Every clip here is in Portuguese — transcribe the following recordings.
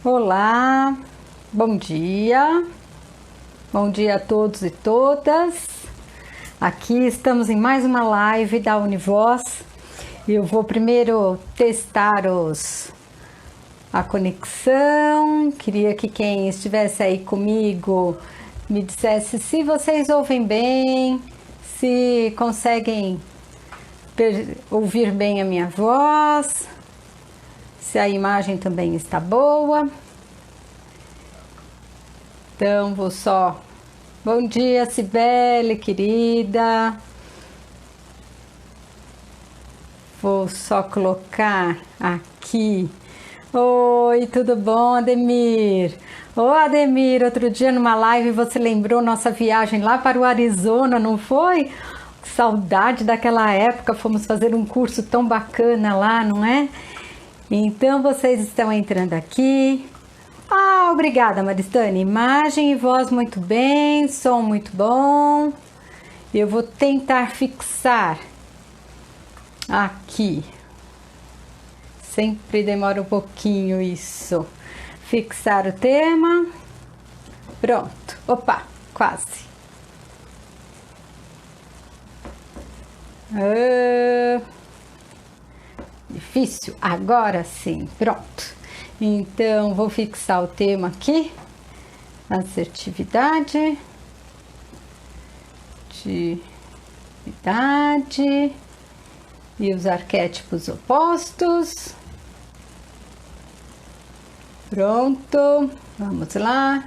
Olá, bom dia a todos e todas. Aqui estamos em mais uma live da Univoz. Eu vou primeiro testar a conexão. Queria que quem estivesse aí comigo me dissesse se vocês ouvem bem, se conseguem ouvir bem a minha voz, se a imagem também está boa. Então vou só... Bom dia, Cibele, querida. Vou só colocar aqui. Oi, tudo bom, Ademir? Ô, Ademir, outro dia numa live você lembrou nossa viagem lá para o Arizona, não foi? Saudade daquela época, fomos fazer um curso tão bacana lá, não é? Então vocês estão entrando aqui. Ah, obrigada, Maristane. Imagem e voz muito bem, som muito bom. Eu vou tentar fixar aqui. Sempre demora um pouquinho isso. Fixar o tema. Pronto. Opa, quase. Difícil. Agora sim. Pronto. Então, vou fixar o tema aqui. Assertividade. Atividade. E os arquétipos opostos. Pronto. Vamos lá.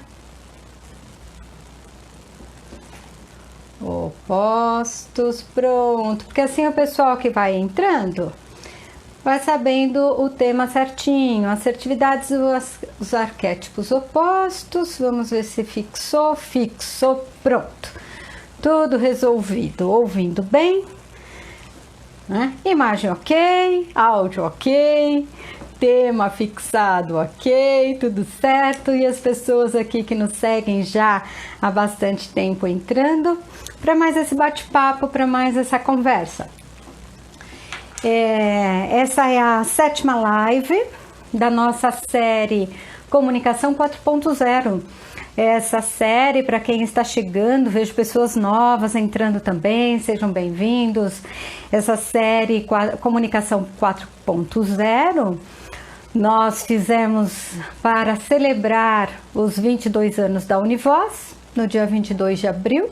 Opostos. Pronto. Porque assim o pessoal que vai entrando vai sabendo o tema certinho. Assertividades, os arquétipos opostos. Vamos ver se fixou. Fixou. Pronto. Tudo resolvido. Ouvindo bem. Né? Imagem ok. Áudio ok. Tema fixado ok. Tudo certo. E as pessoas aqui que nos seguem já há bastante tempo entrando para mais esse bate-papo, para mais essa conversa. Essa é a 7ª live da nossa série Comunicação 4.0. Essa série, para quem está chegando, vejo pessoas novas entrando também, sejam bem-vindos. Essa série Comunicação 4.0 nós fizemos para celebrar os 22 anos da Univoz, no dia 22 de abril.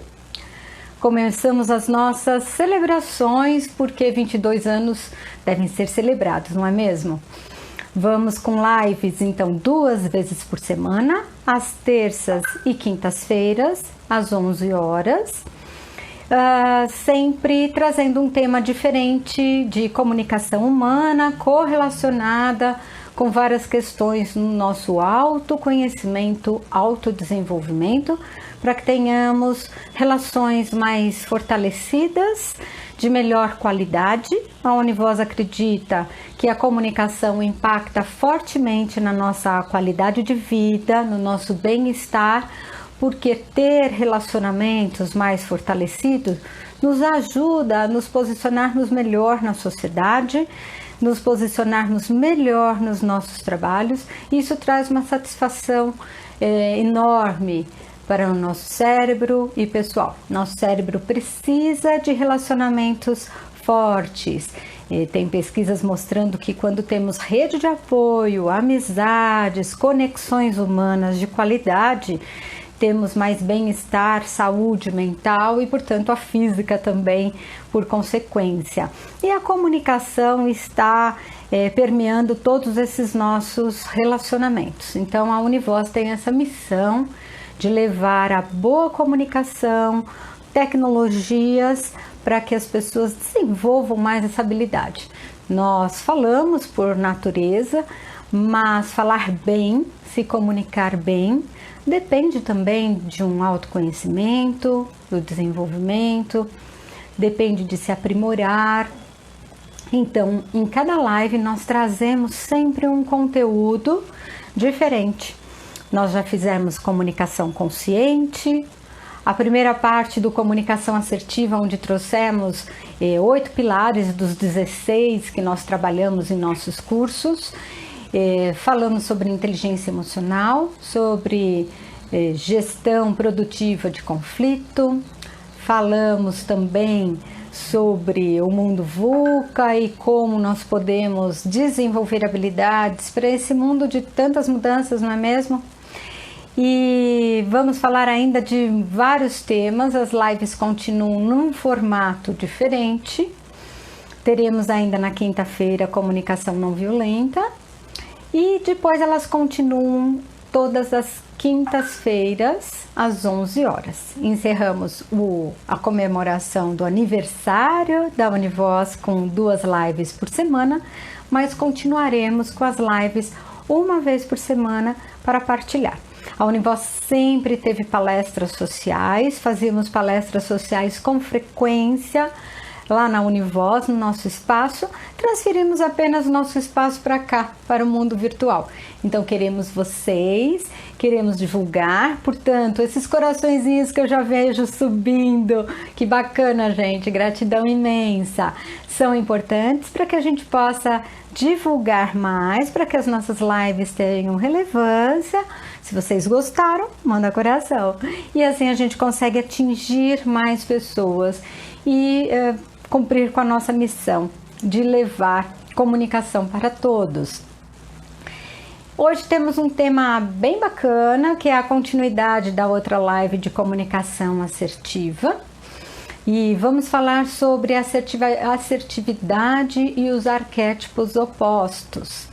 Começamos as nossas celebrações, porque 22 anos devem ser celebrados, não é mesmo? Vamos com lives, então, 2 vezes por semana, às terças e quintas-feiras, às 11 horas. Sempre trazendo um tema diferente de comunicação humana, correlacionada com várias questões no nosso autoconhecimento, autodesenvolvimento, para que tenhamos relações mais fortalecidas, de melhor qualidade. A Univoz acredita que a comunicação impacta fortemente na nossa qualidade de vida, no nosso bem-estar, porque ter relacionamentos mais fortalecidos nos ajuda a nos posicionarmos melhor na sociedade, nos posicionarmos melhor nos nossos trabalhos. Isso traz uma satisfação enorme para o nosso cérebro e pessoal. Nosso cérebro precisa de relacionamentos fortes. Tem pesquisas mostrando que quando temos rede de apoio, amizades, conexões humanas de qualidade, temos mais bem-estar, saúde mental e, portanto, a física também, por consequência. E a comunicação está permeando todos esses nossos relacionamentos. Então, a Univoz tem essa missão de levar a boa comunicação, tecnologias, para que as pessoas desenvolvam mais essa habilidade. Nós falamos por natureza, mas falar bem, se comunicar bem, depende também de um autoconhecimento, do desenvolvimento, depende de se aprimorar. Então, em cada live nós trazemos sempre um conteúdo diferente. Nós já fizemos comunicação consciente, a primeira parte do comunicação assertiva, onde trouxemos 8 pilares dos 16 que nós trabalhamos em nossos cursos. Falamos sobre inteligência emocional, sobre gestão produtiva de conflito, falamos também sobre o mundo VUCA e como nós podemos desenvolver habilidades para esse mundo de tantas mudanças, não é mesmo? E vamos falar ainda de vários temas. As lives continuam num formato diferente. Teremos ainda na quinta-feira comunicação não violenta e depois elas continuam todas as quintas-feiras às 11 horas. Encerramos a comemoração do aniversário da Univoz com 2 lives por semana, mas continuaremos com as lives uma vez por semana para partilhar. A Univoz sempre teve palestras sociais, fazíamos palestras sociais com frequência lá na Univoz, no nosso espaço. Transferimos apenas o nosso espaço para cá, para o mundo virtual. Então queremos vocês, queremos divulgar, portanto, esses coraçõezinhos que eu já vejo subindo, que bacana, gente, gratidão imensa, são importantes para que a gente possa divulgar mais, para que as nossas lives tenham relevância. Se vocês gostaram, manda coração. E assim a gente consegue atingir mais pessoas e cumprir com a nossa missão de levar comunicação para todos. Hoje temos um tema bem bacana, que é a continuidade da outra live de comunicação assertiva. E vamos falar sobre assertividade e os arquétipos opostos.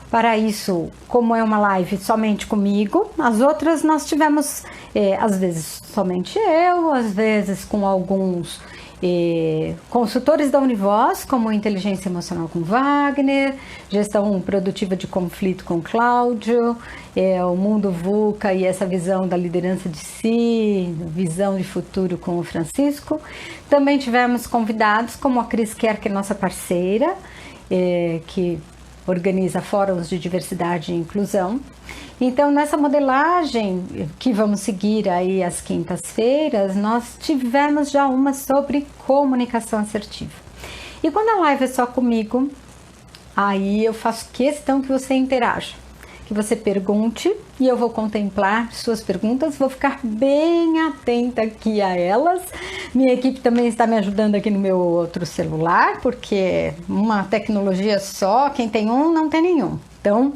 Para isso, como é uma live somente comigo, as outras nós tivemos, às vezes somente eu, às vezes com alguns consultores da Univoz, como inteligência emocional com Wagner, gestão produtiva de conflito com Cláudio, o mundo VUCA e essa visão da liderança de si, visão de futuro com o Francisco. Também tivemos convidados como a Cris Kerr, que é nossa parceira, que organiza fóruns de diversidade e inclusão. Então, nessa modelagem que vamos seguir aí às quintas-feiras, nós tivemos já uma sobre comunicação assertiva. E quando a live é só comigo, aí eu faço questão que você interaja, que você pergunte e eu vou contemplar suas perguntas, vou ficar bem atenta aqui a elas. Minha equipe também está me ajudando aqui no meu outro celular, porque uma tecnologia só, quem tem um não tem nenhum. Então,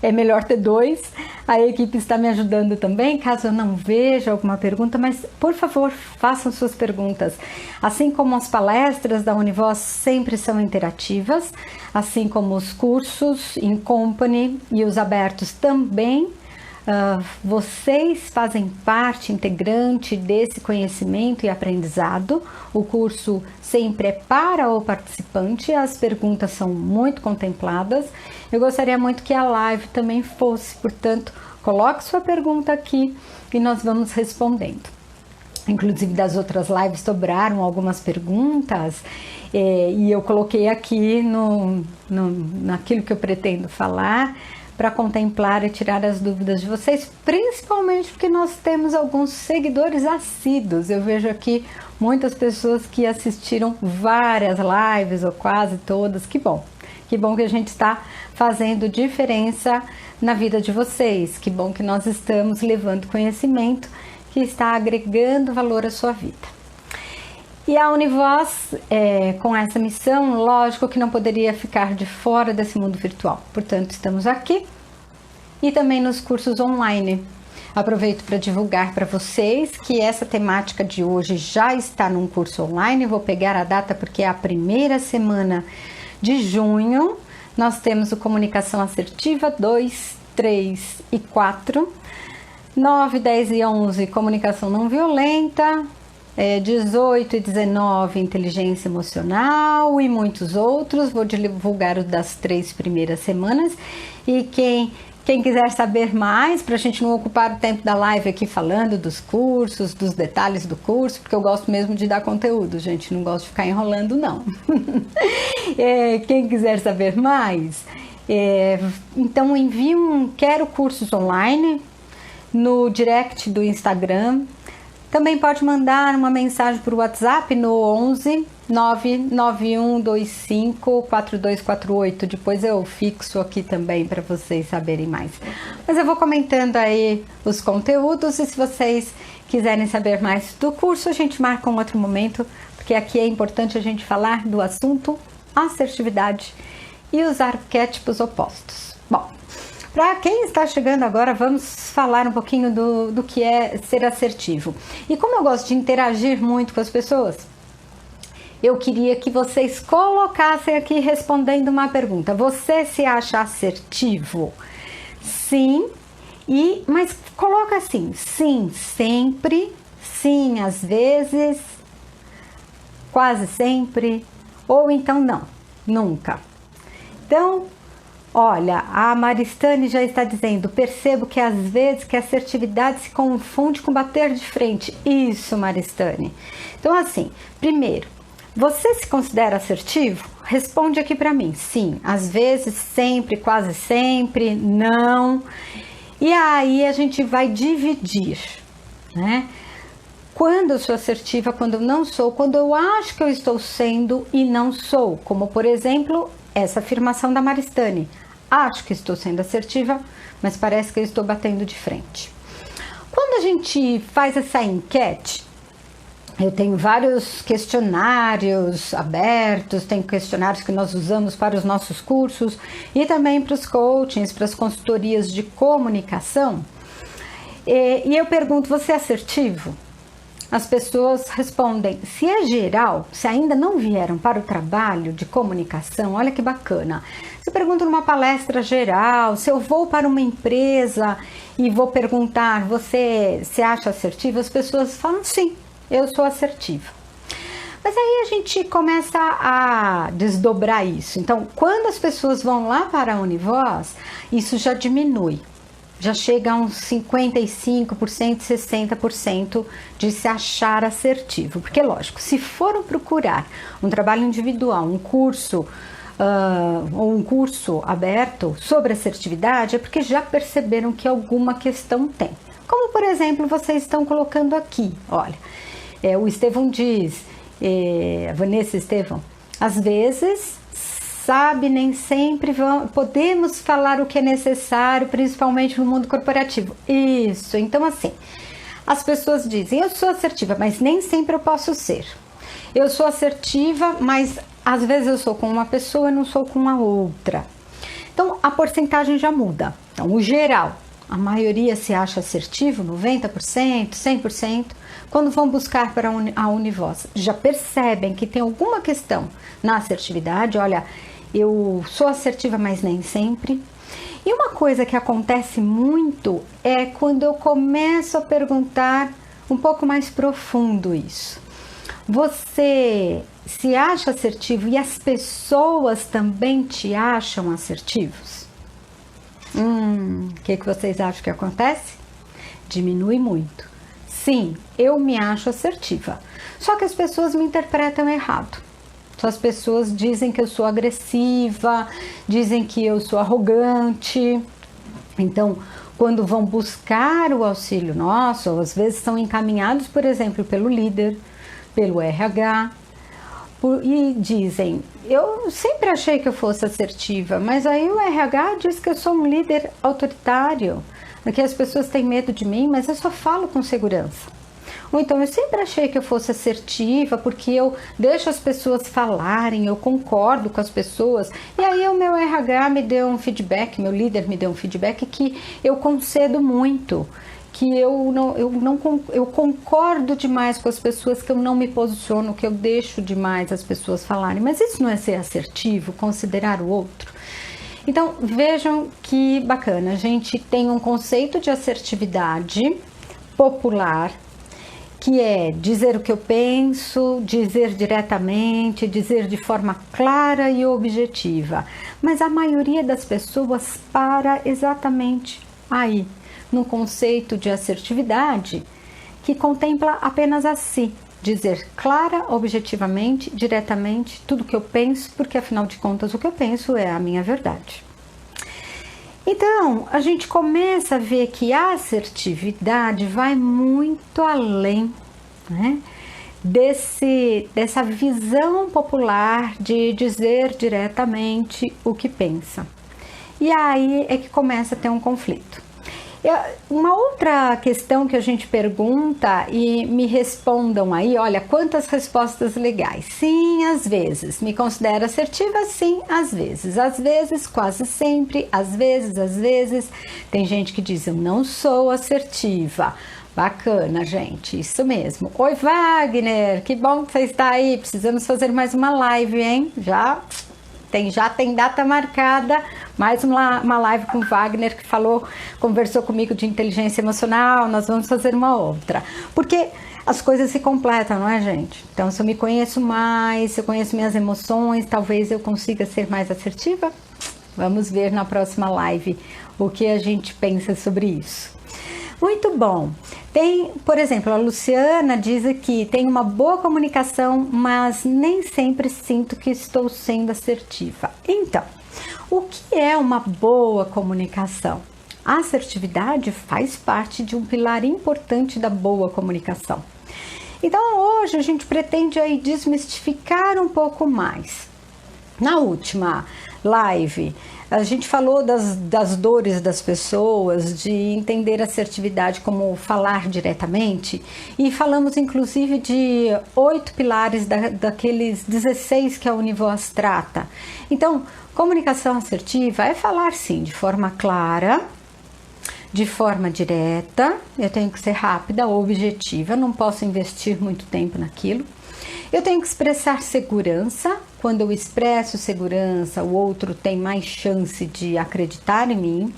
é melhor ter 2. A equipe está me ajudando também, caso eu não veja alguma pergunta, mas por favor, façam suas perguntas. Assim como as palestras da Univoz sempre são interativas, assim como os cursos in company e os abertos também, vocês fazem parte integrante desse conhecimento e aprendizado. O curso sempre é para o participante, as perguntas são muito contempladas. Eu gostaria muito que a live também fosse, portanto, coloque sua pergunta aqui e nós vamos respondendo. Inclusive das outras lives sobraram algumas perguntas e eu coloquei aqui naquilo que eu pretendo falar, para contemplar e tirar as dúvidas de vocês, principalmente porque nós temos alguns seguidores assíduos. Eu vejo aqui muitas pessoas que assistiram várias lives, ou quase todas. Que bom que a gente está fazendo diferença na vida de vocês, que bom que nós estamos levando conhecimento que está agregando valor à sua vida. E a Univoz, com essa missão, lógico que não poderia ficar de fora desse mundo virtual. Portanto, estamos aqui e também nos cursos online. Aproveito para divulgar para vocês que essa temática de hoje já está num curso online. Vou pegar a data porque é a primeira semana de junho. Nós temos o Comunicação Assertiva 2, 3 e 4. 9, 10 e 11, Comunicação Não Violenta. 18 e 19, inteligência emocional e muitos outros. Vou divulgar os das 3 primeiras semanas. E quem quiser saber mais, para a gente não ocupar o tempo da live aqui falando dos cursos, dos detalhes do curso, porque eu gosto mesmo de dar conteúdo, gente, não gosto de ficar enrolando, não. Quem quiser saber mais, então envie quero cursos online no direct do Instagram. Também pode mandar uma mensagem por WhatsApp no 11 991254248. Depois eu fixo aqui também para vocês saberem mais. Mas eu vou comentando aí os conteúdos e se vocês quiserem saber mais do curso, a gente marca um outro momento, porque aqui é importante a gente falar do assunto assertividade e os arquétipos opostos. Bom, para quem está chegando agora, vamos falar um pouquinho do que é ser assertivo. E como eu gosto de interagir muito com as pessoas, eu queria que vocês colocassem aqui respondendo uma pergunta. Você se acha assertivo? Sim, mas coloca assim, sim, sempre, sim, às vezes, quase sempre, ou então não, nunca. Então, olha, a Maristane já está dizendo, percebo que às vezes que a assertividade se confunde com bater de frente. Isso, Maristane. Então, assim, primeiro, você se considera assertivo? Responde aqui para mim. Sim, às vezes, sempre, quase sempre, não. E aí a gente vai dividir, né? Quando eu sou assertiva, quando eu não sou, quando eu acho que eu estou sendo e não sou. Como, por exemplo, essa afirmação da Maristane. Acho que estou sendo assertiva, mas parece que eu estou batendo de frente. Quando a gente faz essa enquete, eu tenho vários questionários abertos, tem questionários que nós usamos para os nossos cursos e também para os coachings, para as consultorias de comunicação. E eu pergunto, você é assertivo? As pessoas respondem, se é geral, se ainda não vieram para o trabalho de comunicação, olha que bacana. Se eu pergunto numa palestra geral, se eu vou para uma empresa e vou perguntar, você se acha assertivo? As pessoas falam, sim, eu sou assertiva. Mas aí a gente começa a desdobrar isso. Então, quando as pessoas vão lá para a Univoz, isso já diminui. Já chega a uns 55%, 60% de se achar assertivo. Porque, lógico, se foram procurar um trabalho individual, um curso ou um curso aberto sobre assertividade, é porque já perceberam que alguma questão tem. Como, por exemplo, vocês estão colocando aqui, olha, o Estevão diz, a Vanessa Estevão, às vezes, sabe, nem sempre podemos falar o que é necessário, principalmente no mundo corporativo. Isso, então assim, as pessoas dizem, eu sou assertiva, mas nem sempre eu posso ser. Eu sou assertiva, mas às vezes eu sou com uma pessoa e não sou com a outra. Então, a porcentagem já muda. Então, o geral, a maioria se acha assertivo, 90%, 100%. Quando vão buscar para a Univoz, já percebem que tem alguma questão na assertividade. Olha, eu sou assertiva, mas nem sempre. E uma coisa que acontece muito é quando eu começo a perguntar um pouco mais profundo isso. Você se acha assertivo e as pessoas também te acham assertivos? O que vocês acham que acontece? Diminui muito. Sim, eu me acho assertiva. Só que as pessoas me interpretam errado. As pessoas dizem que eu sou agressiva, dizem que eu sou arrogante. Então, quando vão buscar o auxílio nosso, ou às vezes são encaminhados, por exemplo, pelo líder, pelo RH, e dizem, eu sempre achei que eu fosse assertiva, mas aí o RH diz que eu sou um líder autoritário, que as pessoas têm medo de mim, mas eu só falo com segurança. Ou então, eu sempre achei que eu fosse assertiva, porque eu deixo as pessoas falarem, eu concordo com as pessoas, e aí o meu RH me deu um feedback, meu líder me deu um feedback que eu concedo muito, que eu concordo demais com as pessoas, que eu não me posiciono, que eu deixo demais as pessoas falarem. Mas isso não é ser assertivo, considerar o outro? Então, vejam que bacana, a gente tem um conceito de assertividade popular, que é dizer o que eu penso, dizer diretamente, dizer de forma clara e objetiva. Mas a maioria das pessoas para exatamente aí, no conceito de assertividade, que contempla apenas a si, dizer clara, objetivamente, diretamente, tudo que eu penso, porque afinal de contas o que eu penso é a minha verdade. Então, a gente começa a ver que a assertividade vai muito além, né, dessa visão popular de dizer diretamente o que pensa. E aí é que começa a ter um conflito. Uma outra questão que a gente pergunta e me respondam aí, olha, quantas respostas legais. Sim, às vezes. Me considero assertiva? Sim, às vezes. Às vezes, quase sempre. Às vezes. Tem gente que diz, eu não sou assertiva. Bacana, gente, isso mesmo. Oi, Wagner, que bom que você está aí. Precisamos fazer mais uma live, hein? Já tem data marcada, mais uma live com o Wagner que conversou comigo de inteligência emocional, nós vamos fazer uma outra. Porque as coisas se completam, não é, gente? Então, se eu me conheço mais, se eu conheço minhas emoções, talvez eu consiga ser mais assertiva. Vamos ver na próxima live o que a gente pensa sobre isso. Muito bom. Tem, por exemplo, a Luciana diz aqui, tem uma boa comunicação, mas nem sempre sinto que estou sendo assertiva. Então, o que é uma boa comunicação? A assertividade faz parte de um pilar importante da boa comunicação. Então, hoje a gente pretende aí desmistificar um pouco mais. Na última live, a gente falou das dores das pessoas, de entender a assertividade como falar diretamente, e falamos inclusive de 8 pilares daqueles 16 que a Univoz trata. Então, comunicação assertiva é falar sim de forma clara, de forma direta, eu tenho que ser rápida, objetiva, não posso investir muito tempo naquilo. Eu tenho que expressar segurança. Quando eu expresso segurança, o outro tem mais chance de acreditar em mim.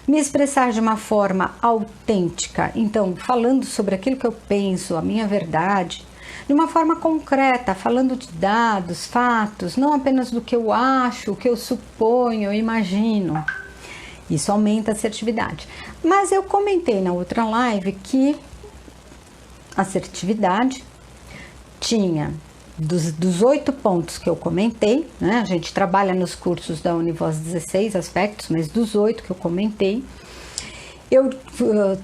Me expressar de uma forma autêntica, então falando sobre aquilo que eu penso, a minha verdade, de uma forma concreta, falando de dados, fatos, não apenas do que eu acho, o que eu suponho, eu imagino. Isso aumenta a assertividade. Mas eu comentei na outra live que assertividade tinha dos 8 pontos que eu comentei, né? A gente trabalha nos cursos da Univoz 16 aspectos, mas dos 8 que eu comentei, eu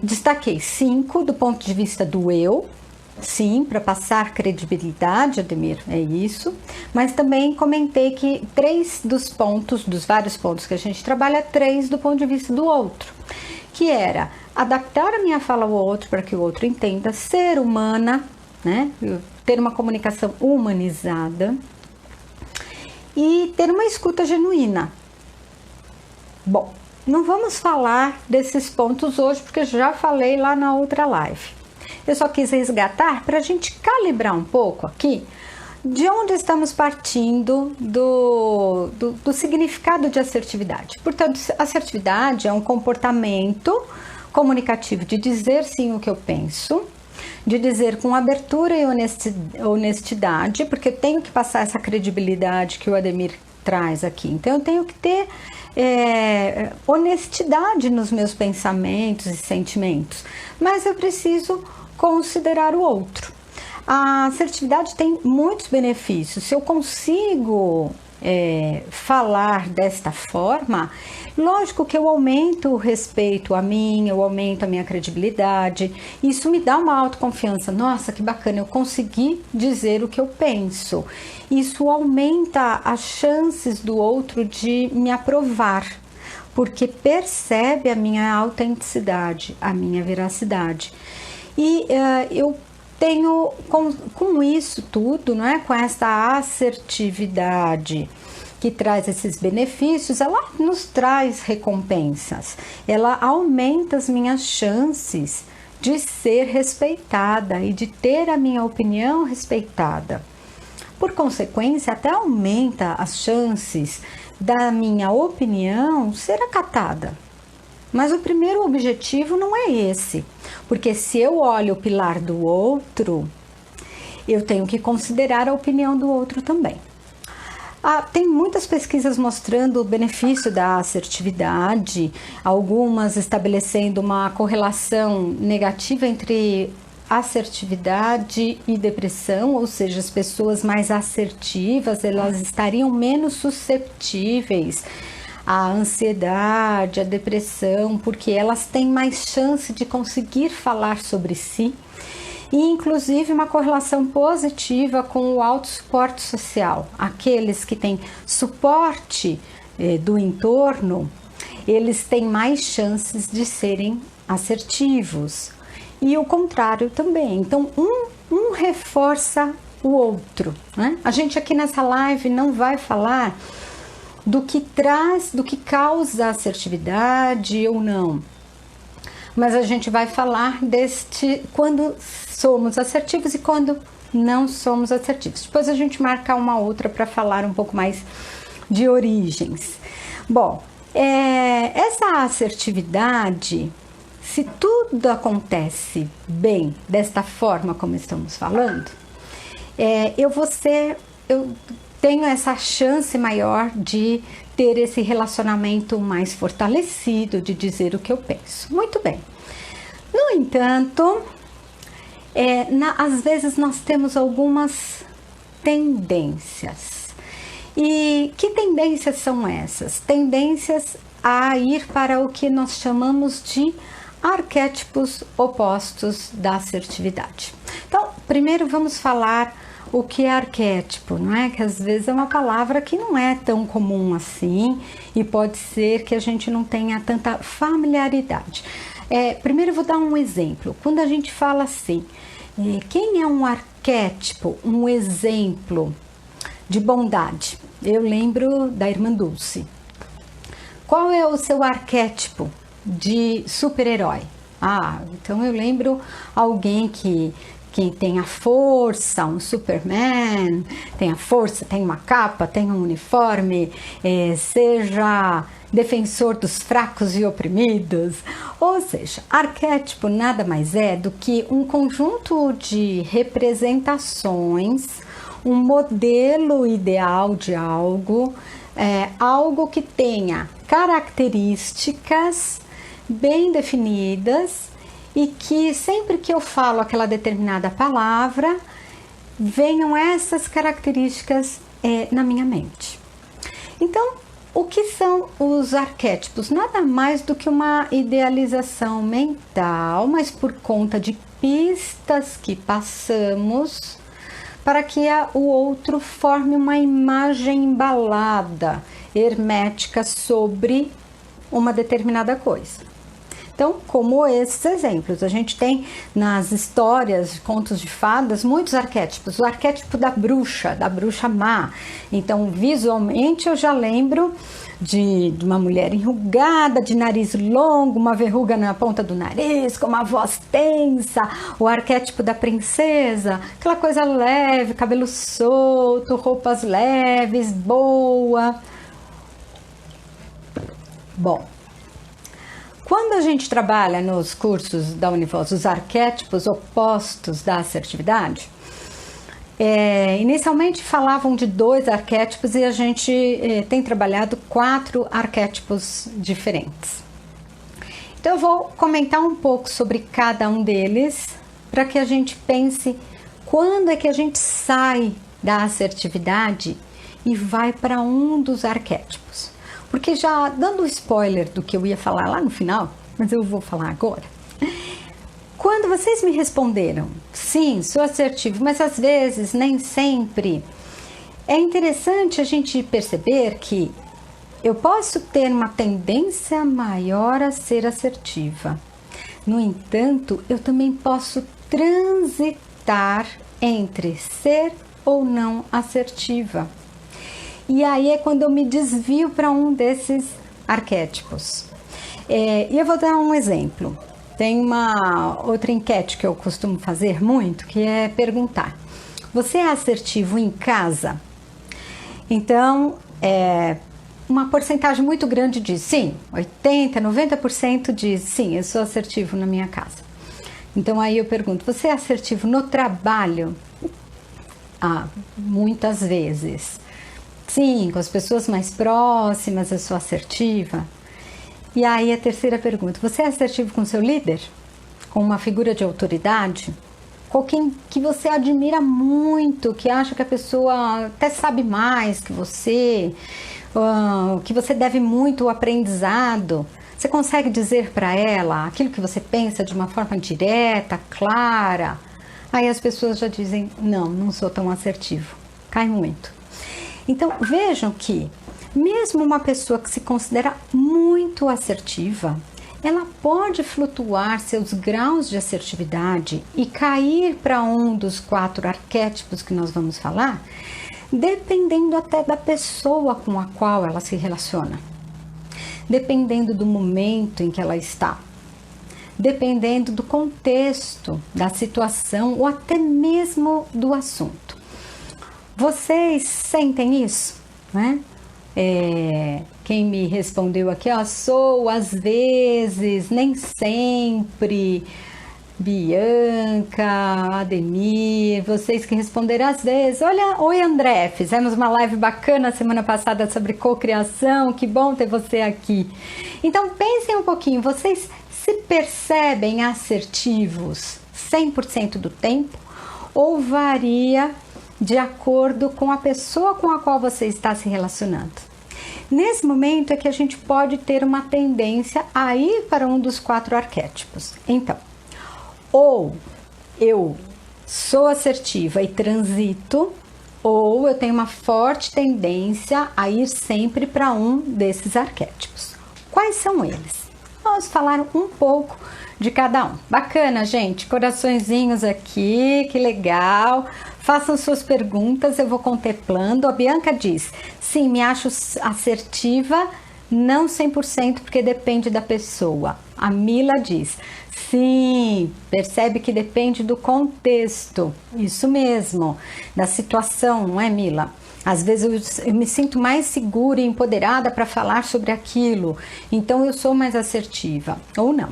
destaquei 5 do ponto de vista do eu, sim, para passar credibilidade, Ademir, é isso, mas também comentei que 3 dos vários pontos que a gente trabalha, 3 do ponto de vista do outro, que era adaptar a minha fala ao outro para que o outro entenda, ser humana, né? Ter uma comunicação humanizada e ter uma escuta genuína. Bom, não vamos falar desses pontos hoje, porque já falei lá na outra live. Eu só quis resgatar para a gente calibrar um pouco aqui de onde estamos partindo do significado de assertividade. Portanto, assertividade é um comportamento comunicativo de dizer sim o que eu penso, de dizer com abertura e honestidade, porque eu tenho que passar essa credibilidade que o Ademir traz aqui. Então, eu tenho que ter honestidade nos meus pensamentos e sentimentos, mas eu preciso considerar o outro. A assertividade tem muitos benefícios. Se eu consigo falar desta forma, lógico que eu aumento o respeito a mim, eu aumento a minha credibilidade, isso me dá uma autoconfiança. Nossa, que bacana, eu consegui dizer o que eu penso. Isso aumenta as chances do outro de me aprovar, porque percebe a minha autenticidade, a minha veracidade. E eu tenho com isso tudo, não é? Com essa assertividade que traz esses benefícios, ela nos traz recompensas, ela aumenta as minhas chances de ser respeitada e de ter a minha opinião respeitada. Por consequência, até aumenta as chances da minha opinião ser acatada. Mas o primeiro objetivo não é esse, porque se eu olho o pilar do outro, eu tenho que considerar a opinião do outro também. Tem muitas pesquisas mostrando o benefício da assertividade, algumas estabelecendo uma correlação negativa entre assertividade e depressão, ou seja, as pessoas mais assertivas, elas estariam menos susceptíveis à ansiedade, à depressão, porque elas têm mais chance de conseguir falar sobre si. e inclusive uma correlação positiva com o autossuporte social. Aqueles que têm suporte do entorno, eles têm mais chances de serem assertivos. E o contrário também. Então, um reforça o outro, né? A gente aqui nessa live não vai falar do que causa assertividade ou não, mas a gente vai falar quando somos assertivos e quando não somos assertivos. Depois a gente marca uma outra para falar um pouco mais de origens. Bom, essa assertividade, se tudo acontece bem desta forma como estamos falando, eu tenho essa chance maior de ter esse relacionamento mais fortalecido, de dizer o que eu penso. Muito bem. No entanto, às vezes nós temos algumas tendências. E que tendências são essas? Tendências a ir para o que nós chamamos de arquétipos opostos da assertividade. Então, primeiro vamos falar o que é arquétipo, não é? Que às vezes é uma palavra que não é tão comum assim e pode ser que a gente não tenha tanta familiaridade. Primeiro eu vou dar um exemplo. Quando a gente fala assim, quem é um arquétipo, um exemplo de bondade? Eu lembro da irmã Dulce. Qual é o seu arquétipo de super-herói? Então eu lembro alguém que tem a força, um Superman, tem a força, tem uma capa, tem um uniforme, seja defensor dos fracos e oprimidos. Ou seja, arquétipo nada mais é do que um conjunto de representações, um modelo ideal de algo, algo que tenha características bem definidas e que sempre que eu falo aquela determinada palavra, venham essas características na minha mente. Então, o que são os arquétipos? Nada mais do que uma idealização mental, mas por conta de pistas que passamos para que o outro forme uma imagem embalada, hermética sobre uma determinada coisa. Então, como esses exemplos, a gente tem nas histórias, contos de fadas, muitos arquétipos. O arquétipo da bruxa má. Então, visualmente, eu já lembro de uma mulher enrugada, de nariz longo, uma verruga na ponta do nariz, com uma voz tensa. O arquétipo da princesa, aquela coisa leve, cabelo solto, roupas leves, boa. Bom, quando a gente trabalha nos cursos da Univoz os arquétipos opostos da assertividade, inicialmente falavam de 2 arquétipos e a gente tem trabalhado 4 arquétipos diferentes. Então eu vou comentar um pouco sobre cada um deles para que a gente pense quando é que a gente sai da assertividade e vai para um dos arquétipos. Porque já dando spoiler do que eu ia falar lá no final, mas eu vou falar agora. Quando vocês me responderam, sim, sou assertivo, mas às vezes, nem sempre, é interessante a gente perceber que eu posso ter uma tendência maior a ser assertiva. No entanto, eu também posso transitar entre ser ou não assertiva. E aí é quando eu me desvio para um desses arquétipos. E eu vou dar um exemplo. Tem uma outra enquete que eu costumo fazer muito, que é perguntar: você é assertivo em casa? Então, uma porcentagem muito grande diz sim, 80%, 90% diz sim, eu sou assertivo na minha casa. Então aí eu pergunto: você é assertivo no trabalho? Muitas vezes. Sim, com as pessoas mais próximas eu sou assertiva. E aí a terceira pergunta: você é assertivo com seu líder? Com uma figura de autoridade? Com quem que você admira muito, que acha que a pessoa até sabe mais que você deve muito ao aprendizado? Você consegue dizer para ela aquilo que você pensa de uma forma direta, clara, Aí as pessoas já dizem, não sou tão assertivo, cai muito. Então vejam que mesmo uma pessoa que se considera muito assertiva, ela pode flutuar seus graus de assertividade e cair para um dos 4 arquétipos que nós vamos falar, dependendo até da pessoa com a qual ela se relaciona, dependendo do momento em que ela está, dependendo do contexto, da situação ou até mesmo do assunto. Vocês sentem isso, né? Quem me respondeu aqui, ó, sou às vezes, nem sempre. Bianca, Ademir, vocês que responderam às vezes. Olha, oi André, fizemos uma live bacana semana passada sobre cocriação, que bom ter você aqui. Então pensem um pouquinho, vocês se percebem assertivos 100% do tempo ou varia de acordo com a pessoa com a qual você está se relacionando? Nesse momento é que a gente pode ter uma tendência a ir para um dos 4 arquétipos. Então, ou eu sou assertiva e transito, ou eu tenho uma forte tendência a ir sempre para um desses arquétipos. Quais são eles? Vamos falar um pouco de cada um. Bacana, gente, coraçõezinhos aqui, que legal. Façam suas perguntas, eu vou contemplando. A Bianca diz, sim, me acho assertiva, não 100% porque depende da pessoa. A Mila diz, sim, percebe que depende do contexto. Isso mesmo, da situação, não é, Mila? Às vezes eu me sinto mais segura e empoderada para falar sobre aquilo, então eu sou mais assertiva, ou não.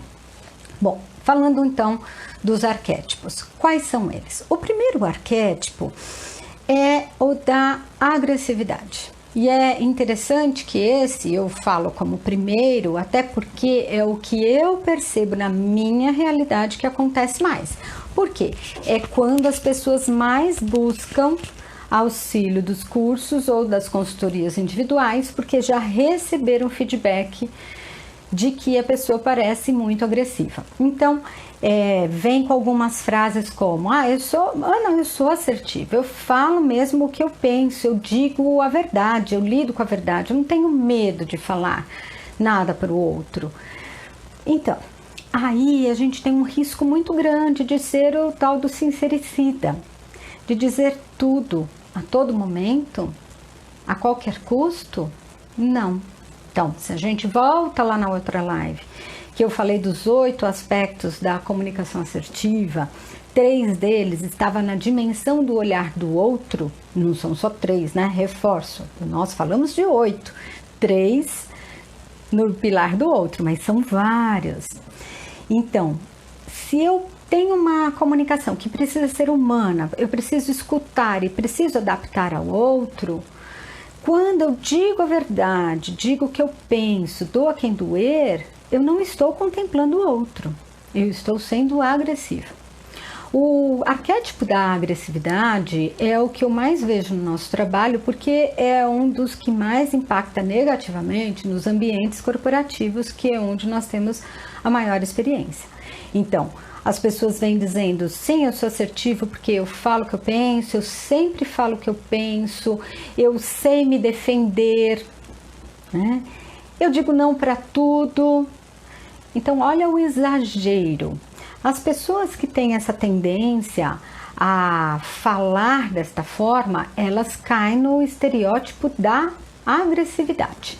Bom, falando então dos arquétipos, quais são eles? O primeiro arquétipo é o da agressividade. E é interessante que esse eu falo como primeiro, até porque é o que eu percebo na minha realidade que acontece mais. Por quê? É quando as pessoas mais buscam auxílio dos cursos ou das consultorias individuais, porque já receberam feedback de que a pessoa parece muito agressiva. Então, vem com algumas frases como, eu sou assertiva, eu falo mesmo o que eu penso, eu digo a verdade, eu lido com a verdade, eu não tenho medo de falar nada para o outro. Então, aí a gente tem um risco muito grande de ser o tal do sincericida, de dizer tudo a todo momento, a qualquer custo? Não. Então, se a gente volta lá na outra live, que eu falei dos 8 aspectos da comunicação assertiva, 3 deles estavam na dimensão do olhar do outro, não são só 3, né? Reforço, nós falamos de 8, 3 no pilar do outro, mas são vários. Então, se eu tenho uma comunicação que precisa ser humana, eu preciso escutar e preciso adaptar ao outro, quando eu digo a verdade, digo o que eu penso, dou a quem doer, eu não estou contemplando o outro, eu estou sendo agressiva. O arquétipo da agressividade é o que eu mais vejo no nosso trabalho, porque é um dos que mais impacta negativamente nos ambientes corporativos, que é onde nós temos a maior experiência. Então, as pessoas vêm dizendo, sim, eu sou assertivo porque eu falo o que eu penso, eu sempre falo o que eu penso, eu sei me defender, né? Eu digo não para tudo. Então, olha o exagero. As pessoas que têm essa tendência a falar desta forma, elas caem no estereótipo da agressividade.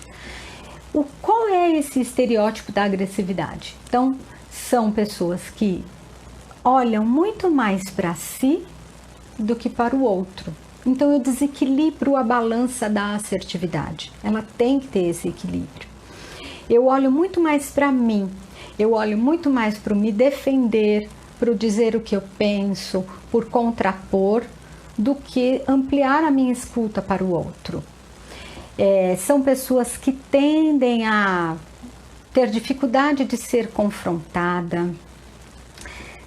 Qual é esse estereótipo da agressividade? Então, são pessoas que olham muito mais para si do que para o outro. Então, eu desequilibro a balança da assertividade. Ela tem que ter esse equilíbrio. Eu olho muito mais para mim. Eu olho muito mais para me defender, para dizer o que eu penso, por contrapor, do que ampliar a minha escuta para o outro. São pessoas que tendem a ter dificuldade de ser confrontada.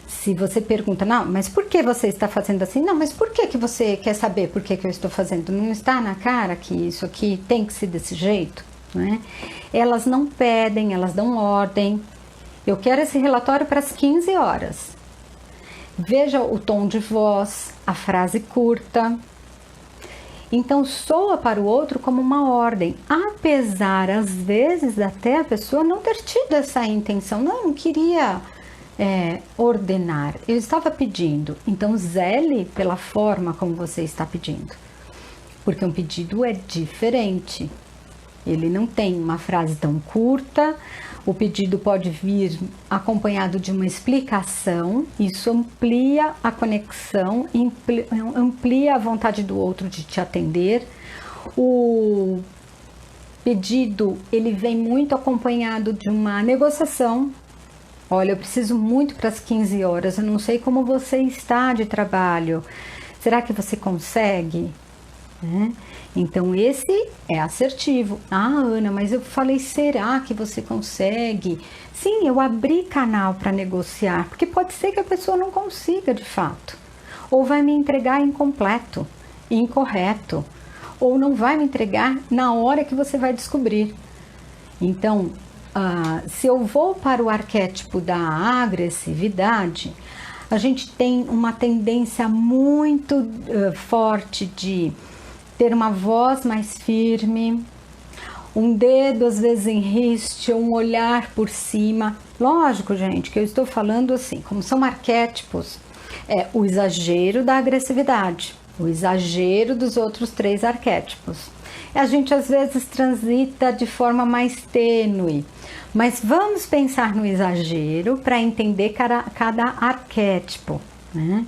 Se você pergunta, não, mas por que você está fazendo assim? Não, mas por que você quer saber por que eu estou fazendo? Não está na cara que isso aqui tem que ser desse jeito? Né? Elas não pedem, elas dão ordem. Eu quero esse relatório para as 15 horas. Veja o tom de voz, a frase curta. Então soa para o outro como uma ordem, apesar às vezes até a pessoa não ter tido essa intenção. Não, eu não queria ordenar, eu estava pedindo. Então zele pela forma como você está pedindo, porque um pedido é diferente. Ele não tem uma frase tão curta. O pedido pode vir acompanhado de uma explicação. Isso amplia a conexão, amplia a vontade do outro de te atender. O pedido, ele vem muito acompanhado de uma negociação. Olha, eu preciso muito para as 15 horas, eu não sei como você está de trabalho. Será que você consegue? Então esse é assertivo. Ah, Ana, mas eu falei, será que você consegue? Sim, eu abri canal para negociar, porque pode ser que a pessoa não consiga de fato, ou vai me entregar incompleto, incorreto, ou não vai me entregar na hora que você vai descobrir. Então, se eu vou para o arquétipo da agressividade, a gente tem uma tendência muito forte de ter uma voz mais firme, um dedo às vezes em riste, um olhar por cima. Lógico, gente, que eu estou falando assim, como são arquétipos, o exagero da agressividade, o exagero dos outros 3 arquétipos. A gente às vezes transita de forma mais tênue, mas vamos pensar no exagero para entender cada arquétipo, né?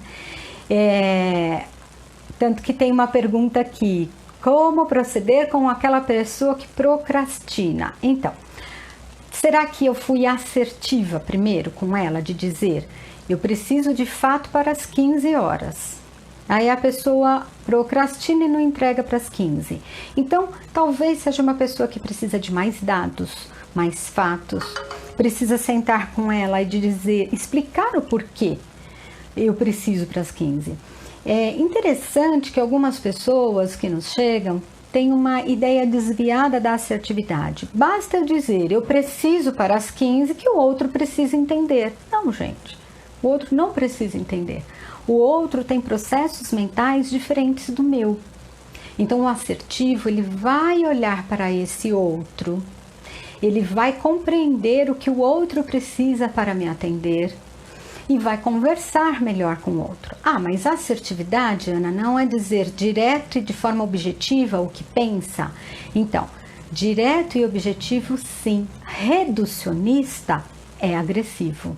Tanto que tem uma pergunta aqui: como proceder com aquela pessoa que procrastina? Então, será que eu fui assertiva primeiro com ela, de dizer, eu preciso de fato para as 15 horas. Aí a pessoa procrastina e não entrega para as 15. Então, talvez seja uma pessoa que precisa de mais dados, mais fatos, precisa sentar com ela e dizer, explicar o porquê eu preciso para as 15. É interessante que algumas pessoas que nos chegam têm uma ideia desviada da assertividade. Basta eu dizer, eu preciso para as 15, que o outro precisa entender. Não, gente, o outro não precisa entender. O outro tem processos mentais diferentes do meu. Então o assertivo, ele vai olhar para esse outro, ele vai compreender o que o outro precisa para me atender e vai conversar melhor com o outro. Ah, mas a assertividade, Ana, não é dizer direto e de forma objetiva o que pensa. Então, direto e objetivo, sim. Reducionista é agressivo.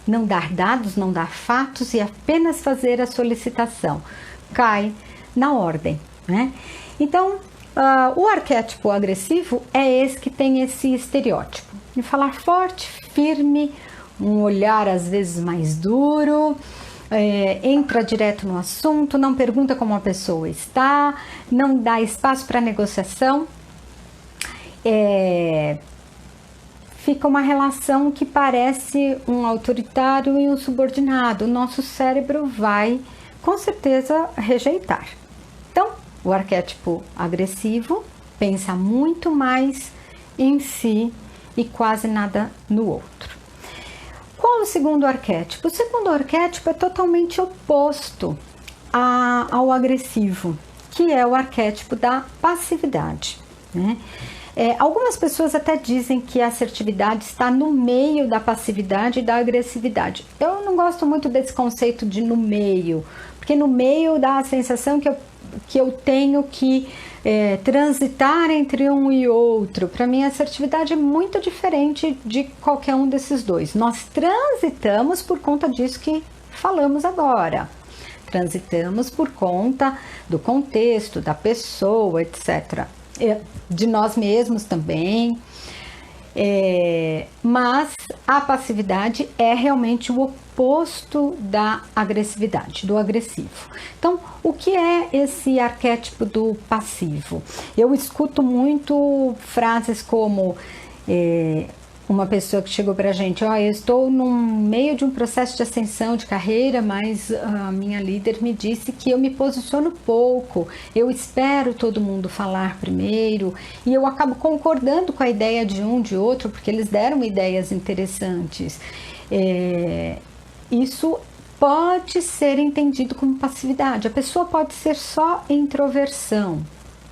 Não dar dados, não dar fatos e apenas fazer a solicitação. Cai na ordem, né? Então, o arquétipo agressivo é esse que tem esse estereótipo. De falar forte, firme, um olhar às vezes mais duro, entra direto no assunto, não pergunta como a pessoa está, não dá espaço para negociação. Fica uma relação que parece um autoritário e um subordinado. O nosso cérebro vai, com certeza, rejeitar. Então, o arquétipo agressivo pensa muito mais em si e quase nada no outro. Qual o segundo arquétipo? O segundo arquétipo é totalmente oposto ao agressivo, que é o arquétipo da passividade, né? Algumas pessoas até dizem que a assertividade está no meio da passividade e da agressividade. Eu não gosto muito desse conceito de no meio, porque no meio dá a sensação que eu tenho que transitar entre um e outro. Para mim, a assertividade é muito diferente de qualquer um desses dois. Nós transitamos por conta disso que falamos agora. Transitamos por conta do contexto, da pessoa, etc. De nós mesmos também, mas a passividade é realmente o oposto da agressividade, do agressivo. Então, o que é esse arquétipo do passivo? Eu escuto muito frases como uma pessoa que chegou pra gente, eu estou no meio de um processo de ascensão de carreira, mas a minha líder me disse que eu me posiciono pouco, eu espero todo mundo falar primeiro, e eu acabo concordando com a ideia de um, de outro, porque eles deram ideias interessantes. Isso pode ser entendido como passividade. A pessoa pode ser só introversão,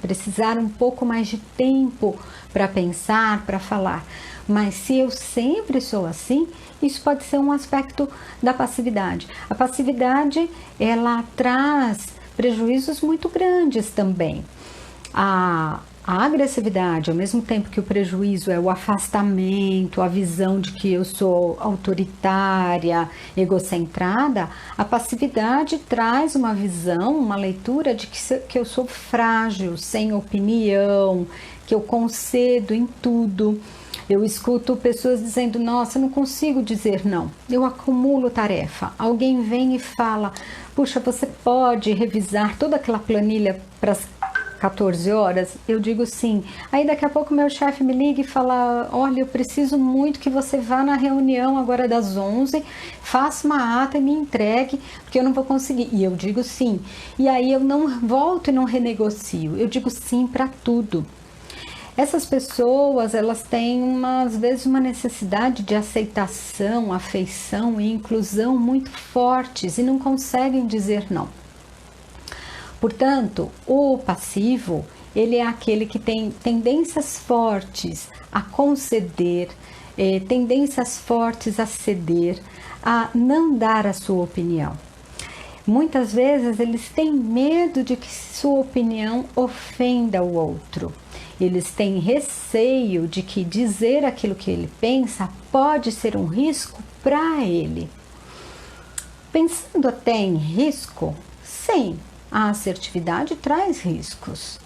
precisar um pouco mais de tempo para pensar, para falar. Mas se eu sempre sou assim, isso pode ser um aspecto da passividade. A passividade, ela traz prejuízos muito grandes também. A agressividade, ao mesmo tempo que o prejuízo é o afastamento, a visão de que eu sou autoritária, egocentrada, a passividade traz uma visão, uma leitura de que eu sou frágil, sem opinião, que eu concedo em tudo. Eu escuto pessoas dizendo, nossa, eu não consigo dizer não, eu acumulo tarefa. Alguém vem e fala, puxa, você pode revisar toda aquela planilha para as 14 horas? Eu digo sim. Aí daqui a pouco meu chefe me liga e fala, olha, eu preciso muito que você vá na reunião agora das 11, faça uma ata e me entregue, porque eu não vou conseguir. E eu digo sim. E aí eu não volto e não renegocio, eu digo sim para tudo. Essas pessoas, elas têm às vezes uma necessidade de aceitação, afeição e inclusão muito fortes e não conseguem dizer não. Portanto, o passivo, ele é aquele que tem tendências fortes a conceder, tendências fortes a ceder, a não dar a sua opinião. Muitas vezes eles têm medo de que sua opinião ofenda o outro. Eles têm receio de que dizer aquilo que ele pensa pode ser um risco para ele. Pensando até em risco, sim, a assertividade traz riscos.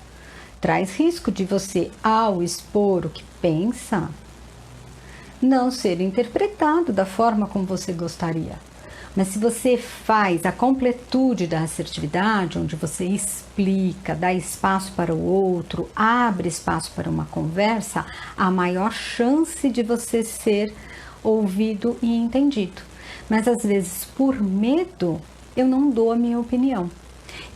Traz risco de você, ao expor o que pensa, não ser interpretado da forma como você gostaria. Mas se você faz a completude da assertividade, onde você explica, dá espaço para o outro, abre espaço para uma conversa, há maior chance de você ser ouvido e entendido. Mas às vezes, por medo, eu não dou a minha opinião.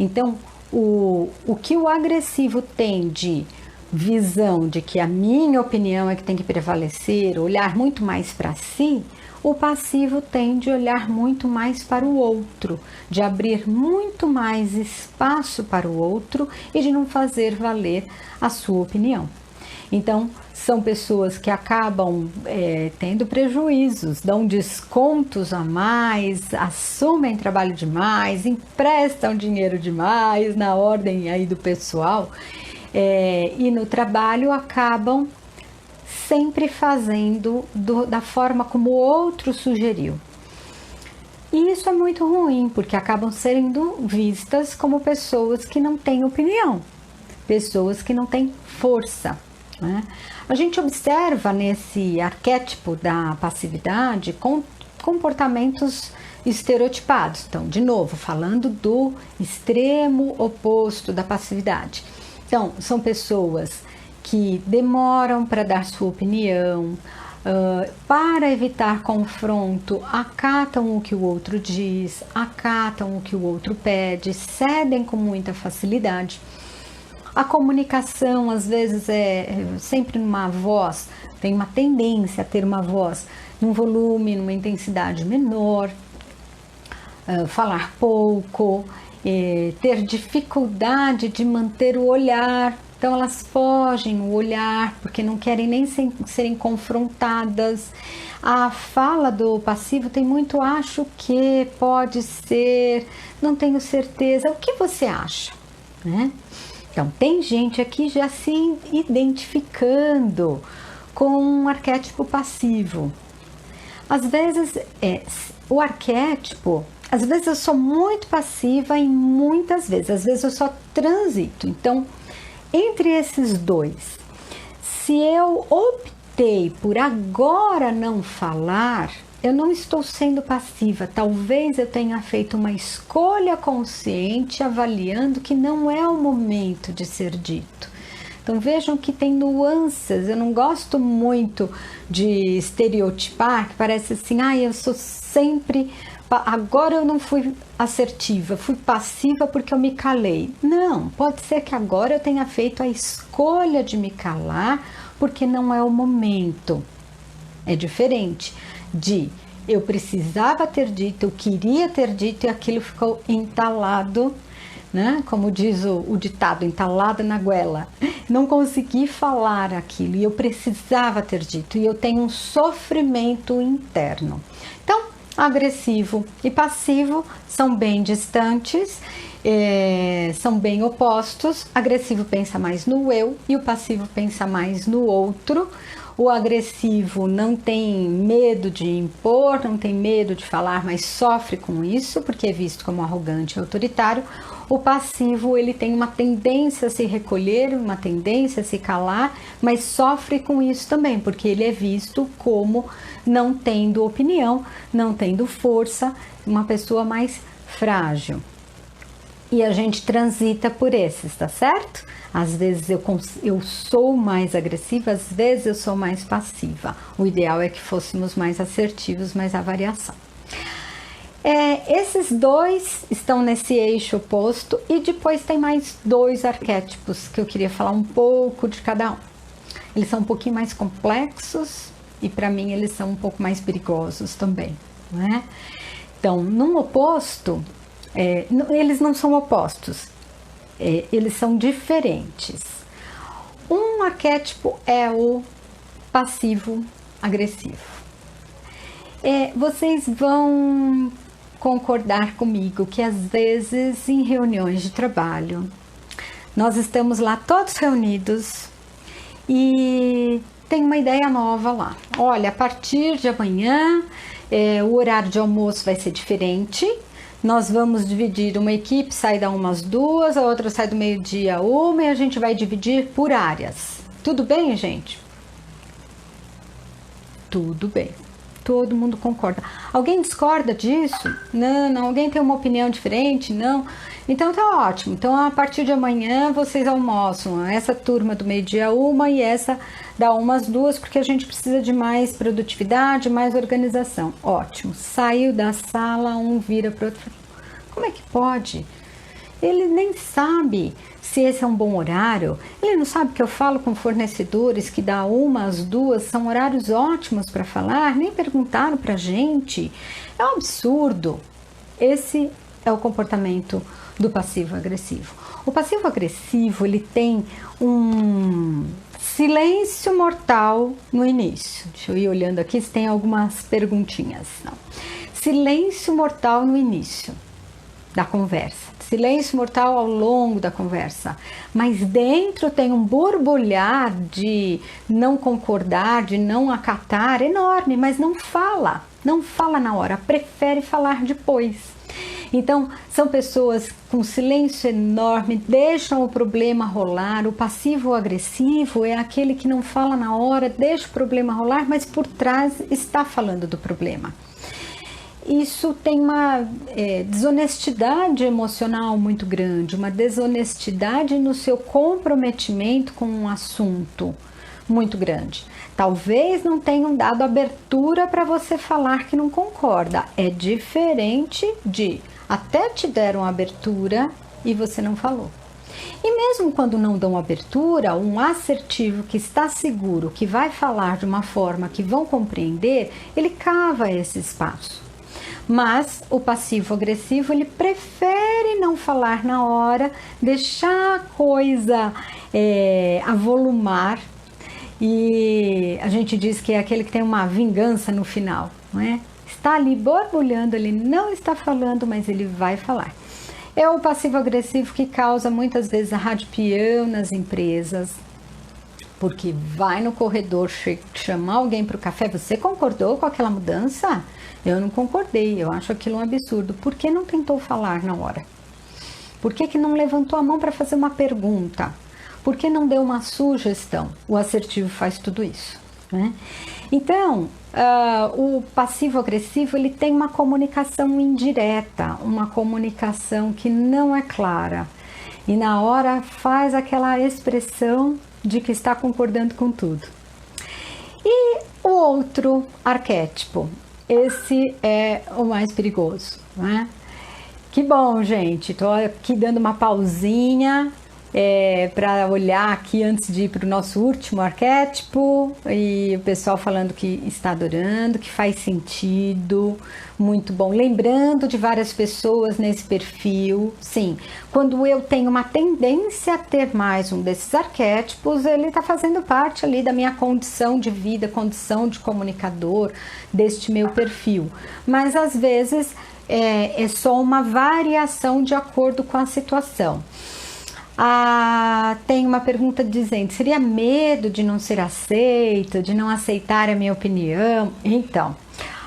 Então, o que o agressivo tem de visão de que a minha opinião é que tem que prevalecer, olhar muito mais para si, o passivo tem de olhar muito mais para o outro, de abrir muito mais espaço para o outro e de não fazer valer a sua opinião. Então, são pessoas que acabam tendo prejuízos, dão descontos a mais, assumem trabalho demais, emprestam dinheiro demais na ordem aí do pessoal e no trabalho acabam sempre fazendo da forma como o outro sugeriu. E isso é muito ruim, porque acabam sendo vistas como pessoas que não têm opinião, pessoas que não têm força, né? A gente observa nesse arquétipo da passividade comportamentos estereotipados. Então, de novo, falando do extremo oposto da passividade. Então, são pessoas que demoram para dar sua opinião, para evitar confronto, acatam o que o outro diz, acatam o que o outro pede, cedem com muita facilidade. A comunicação, às vezes, é sempre numa voz, tem uma tendência a ter uma voz num volume, numa intensidade menor, falar pouco, ter dificuldade de manter o olhar. Então elas fogem o olhar porque não querem nem serem confrontadas. A fala do passivo tem muito acho que, pode ser, não tenho certeza. O que você acha, né? Então tem gente aqui já se identificando com um arquétipo passivo. Às vezes o arquétipo, às vezes eu sou muito passiva e muitas vezes, às vezes eu só transito. Então, entre esses dois, se eu optei por agora não falar, eu não estou sendo passiva. Talvez eu tenha feito uma escolha consciente, avaliando que não é o momento de ser dito. Então vejam que tem nuances. Eu não gosto muito de estereotipar, que parece assim, eu sou sempre... Agora eu não fui assertiva, fui passiva porque eu me calei. Não, pode ser que agora eu tenha feito a escolha de me calar porque não é o momento. É diferente de Eu precisava ter dito, eu queria ter dito e aquilo ficou entalado, né? Como diz o ditado, entalado na goela. Não consegui falar aquilo e eu precisava ter dito e eu tenho um sofrimento interno. Então, agressivo e passivo são bem distantes, são bem opostos. Agressivo pensa mais no eu e o passivo pensa mais no outro. O agressivo não tem medo de impor, não tem medo de falar, mas sofre com isso, porque é visto como arrogante e autoritário. O passivo, ele tem uma tendência a se recolher, uma tendência a se calar, mas sofre com isso também, porque ele é visto como não tendo opinião, não tendo força, uma pessoa mais frágil. E a gente transita por esses, tá certo? Às vezes eu sou mais agressiva, às vezes eu sou mais passiva. O ideal é que fôssemos mais assertivos, mas há variação. Esses dois estão nesse eixo oposto e depois tem mais dois arquétipos que eu queria falar um pouco de cada um. Eles são um pouquinho mais complexos e para mim eles são um pouco mais perigosos também, né? Então, num oposto, eles não são opostos, eles são diferentes. Um arquétipo é o passivo-agressivo. Vocês vão concordar comigo que às vezes em reuniões de trabalho nós estamos lá todos reunidos e tem uma ideia nova lá. Olha, a partir de amanhã o horário de almoço vai ser diferente. Nós vamos dividir, uma equipe sai da 1 às 2, a outra sai do meio-dia a 1 e a gente vai dividir por áreas. Tudo bem, gente? Tudo bem. Todo mundo concorda. Alguém discorda disso? Não. Alguém tem uma opinião diferente? Não. Então tá ótimo. Então a partir de amanhã vocês almoçam. Essa turma do meio-dia a 1 e essa da 1 às 2, porque a gente precisa de mais produtividade, mais organização. Ótimo. Saiu da sala, um vira para o outro. Como é que pode? Ele nem sabe se esse é um bom horário. Ele não sabe que eu falo com fornecedores que da 1 às 2 são horários ótimos para falar, nem perguntaram para a gente. É um absurdo. Esse é o comportamento do passivo-agressivo. O passivo-agressivo, ele tem um silêncio mortal no início. Deixa eu ir olhando aqui se tem algumas perguntinhas. Não. Silêncio mortal no início da conversa. Silêncio mortal ao longo da conversa, mas dentro tem um borbulhar de não concordar, de não acatar enorme, mas não fala na hora, prefere falar depois. Então, são pessoas com silêncio enorme, deixam o problema rolar. O passivo-agressivo é aquele que não fala na hora, deixa o problema rolar, mas por trás está falando do problema. Isso tem uma desonestidade emocional muito grande, uma desonestidade no seu comprometimento com um assunto muito grande. Talvez não tenham dado abertura para você falar que não concorda. É diferente de até te deram abertura e você não falou. E mesmo quando não dão abertura, um assertivo que está seguro, que vai falar de uma forma que vão compreender, ele cava esse espaço. Mas o passivo-agressivo, ele prefere não falar na hora, deixar a coisa avolumar, e a gente diz que é aquele que tem uma vingança no final, não é? Está ali borbulhando, ele não está falando, mas ele vai falar. É o passivo-agressivo que causa muitas vezes arradipião nas empresas, porque vai no corredor chamar alguém para o café. Você concordou com aquela mudança? Eu não concordei, eu acho aquilo um absurdo. Por que não tentou falar na hora? Por que não levantou a mão para fazer uma pergunta? Por que não deu uma sugestão? O assertivo faz tudo isso, né? Então, o passivo-agressivo, ele tem uma comunicação indireta, uma comunicação que não é clara. E na hora faz aquela expressão de que está concordando com tudo. E o outro arquétipo, esse é o mais perigoso, né? Que bom, gente, tô aqui dando uma pausinha para olhar aqui antes de ir para o nosso último arquétipo, e o pessoal falando que está adorando, que faz sentido, muito bom. Lembrando de várias pessoas nesse perfil, sim, quando eu tenho uma tendência a ter mais um desses arquétipos, ele está fazendo parte ali da minha condição de vida, condição de comunicador, deste meu perfil, mas às vezes é só uma variação de acordo com a situação. Tem uma pergunta dizendo, seria medo de não ser aceito, de não aceitar a minha opinião? Então,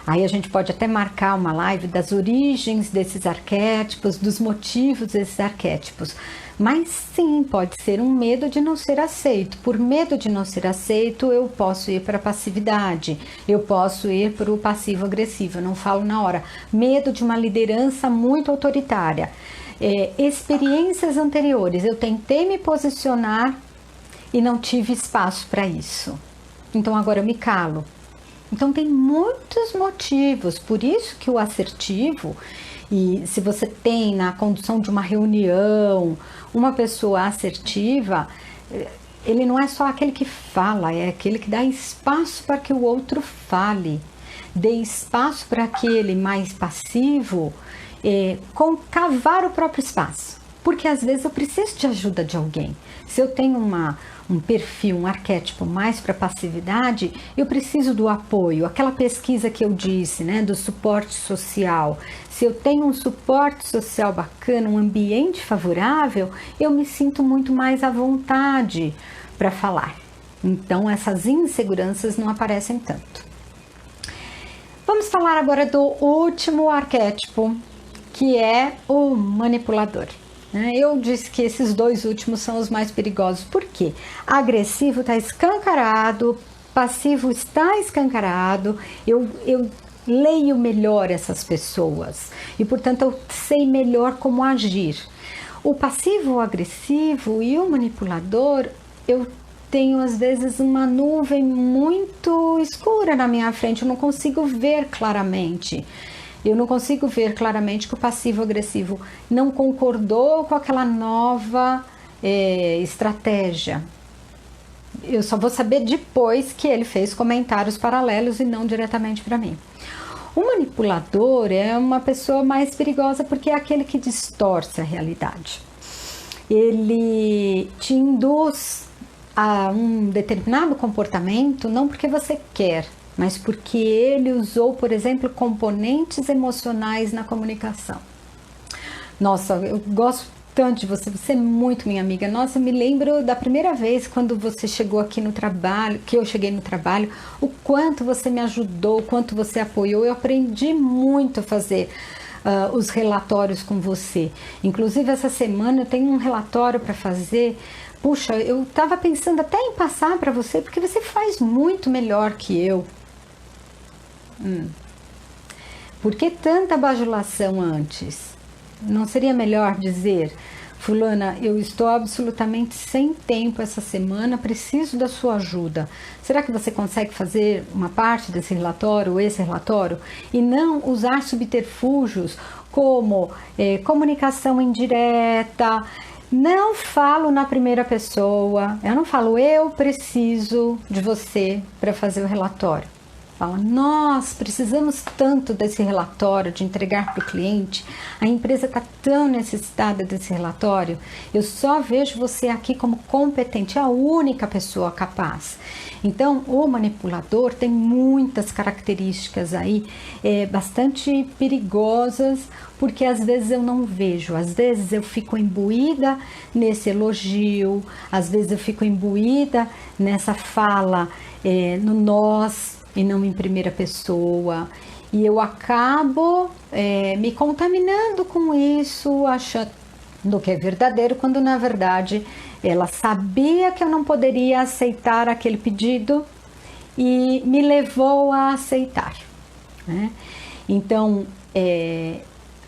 aí a gente pode até marcar uma live das origens desses arquétipos, dos motivos desses arquétipos. Mas sim, pode ser um medo de não ser aceito. Por medo de não ser aceito, eu posso ir para a passividade, eu posso ir para o passivo-agressivo, eu não falo na hora. Medo de uma liderança muito autoritária. Experiências anteriores, eu tentei me posicionar e não tive espaço para isso, então agora eu me calo. Então tem muitos motivos, por isso que o assertivo, e se você tem na condução de uma reunião uma pessoa assertiva, ele não é só aquele que fala, é aquele que dá espaço para que o outro fale, dê espaço para aquele mais passivo cavar o próprio espaço, porque às vezes eu preciso de ajuda de alguém. Se eu tenho um perfil, um arquétipo mais para passividade, eu preciso do apoio, aquela pesquisa que eu disse, né, do suporte social. Se eu tenho um suporte social bacana, um ambiente favorável, eu me sinto muito mais à vontade para falar. Então essas inseguranças não aparecem tanto. Vamos falar agora do último arquétipo, que é o manipulador. Eu disse que esses dois últimos são os mais perigosos. Por quê? Agressivo está escancarado, passivo está escancarado, eu leio melhor essas pessoas e, portanto, eu sei melhor como agir. O passivo, o agressivo e o manipulador, eu tenho às vezes uma nuvem muito escura na minha frente, eu não consigo ver claramente. Eu não consigo ver claramente que o passivo-agressivo não concordou com aquela nova estratégia. Eu só vou saber depois que ele fez comentários paralelos e não diretamente para mim. O manipulador é uma pessoa mais perigosa porque é aquele que distorce a realidade. Ele te induz a um determinado comportamento não porque você quer, mas porque ele usou, por exemplo, componentes emocionais na comunicação. Nossa, eu gosto tanto de você, você é muito minha amiga. Nossa, eu me lembro da primeira vez quando você chegou aqui no trabalho, que eu cheguei no trabalho, o quanto você me ajudou, o quanto você apoiou. Eu aprendi muito a fazer os relatórios com você. Inclusive, essa semana eu tenho um relatório para fazer. Puxa, eu estava pensando até em passar para você, porque você faz muito melhor que eu. Por que tanta bajulação antes? Não seria melhor dizer, fulana, eu estou absolutamente sem tempo essa semana, preciso da sua ajuda. Será que você consegue fazer uma parte desse relatório ou esse relatório? E não usar subterfúgios como comunicação indireta. Não falo na primeira pessoa, eu não falo eu preciso de você para fazer o relatório. Fala, nós precisamos tanto desse relatório, de entregar para o cliente, a empresa está tão necessitada desse relatório, eu só vejo você aqui como competente, a única pessoa capaz. Então, o manipulador tem muitas características aí, bastante perigosas, porque às vezes eu não vejo, às vezes eu fico imbuída nesse elogio, às vezes eu fico imbuída nessa fala no nós, e não em primeira pessoa, e eu acabo me contaminando com isso, achando que é verdadeiro, quando na verdade ela sabia que eu não poderia aceitar aquele pedido e me levou a aceitar, né? Então,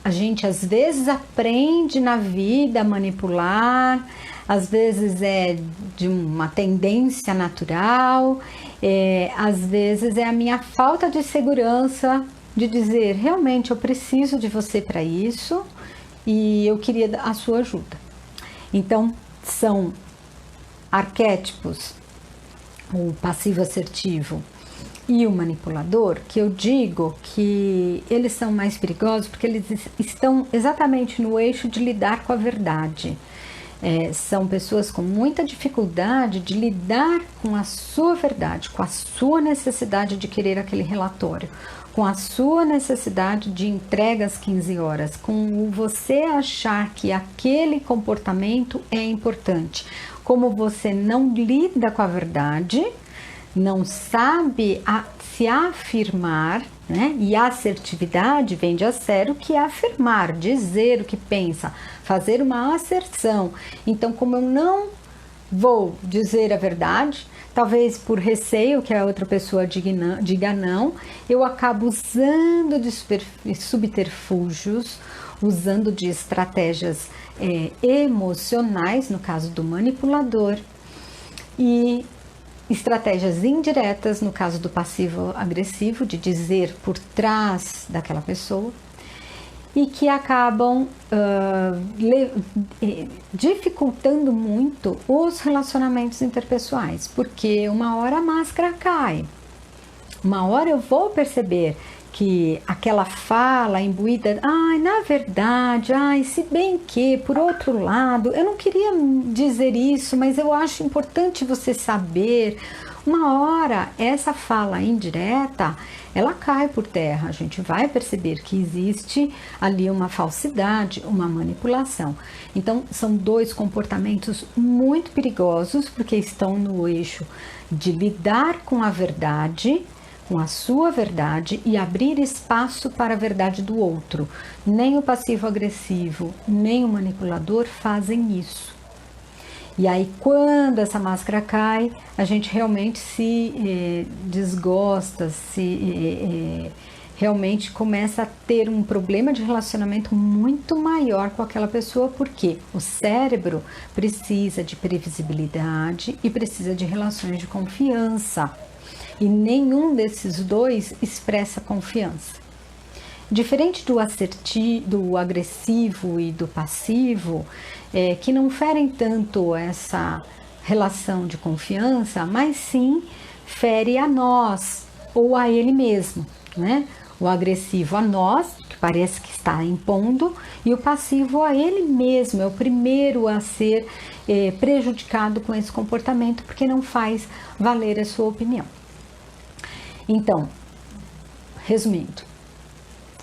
a gente às vezes aprende na vida a manipular, às vezes é de uma tendência natural, às vezes é a minha falta de segurança de dizer, realmente eu preciso de você para isso e eu queria a sua ajuda. Então, são arquétipos, o passivo assertivo e o manipulador, que eu digo que eles são mais perigosos porque eles estão exatamente no eixo de lidar com a verdade. São pessoas com muita dificuldade de lidar com a sua verdade, com a sua necessidade de querer aquele relatório, com a sua necessidade de entrega às 15 horas, com você achar que aquele comportamento é importante. Como você não lida com a verdade, não sabe se afirmar, né? E a assertividade vem de assério, que é afirmar, dizer o que pensa, fazer uma asserção. Então, como eu não vou dizer a verdade, talvez por receio que a outra pessoa diga não, eu acabo usando de subterfúgios, usando de estratégias emocionais, no caso do manipulador, e estratégias indiretas, no caso do passivo agressivo, de dizer por trás daquela pessoa, e que acabam dificultando muito os relacionamentos interpessoais, porque uma hora a máscara cai, uma hora eu vou perceber que aquela fala imbuída, na verdade, se bem que, por outro lado, eu não queria dizer isso, mas eu acho importante você saber. Uma hora, essa fala indireta, ela cai por terra, a gente vai perceber que existe ali uma falsidade, uma manipulação. Então, são dois comportamentos muito perigosos, porque estão no eixo de lidar com a verdade, com a sua verdade, e abrir espaço para a verdade do outro. Nem o passivo agressivo, nem o manipulador fazem isso. E aí, quando essa máscara cai, a gente realmente se desgosta, realmente começa a ter um problema de relacionamento muito maior com aquela pessoa, porque o cérebro precisa de previsibilidade e precisa de relações de confiança. E nenhum desses dois expressa confiança. Diferente do agressivo e do passivo, que não ferem tanto essa relação de confiança, mas sim fere a nós ou a ele mesmo, né? O agressivo a nós, que parece que está impondo, e o passivo a ele mesmo, é o primeiro a ser prejudicado com esse comportamento, porque não faz valer a sua opinião. Então, resumindo,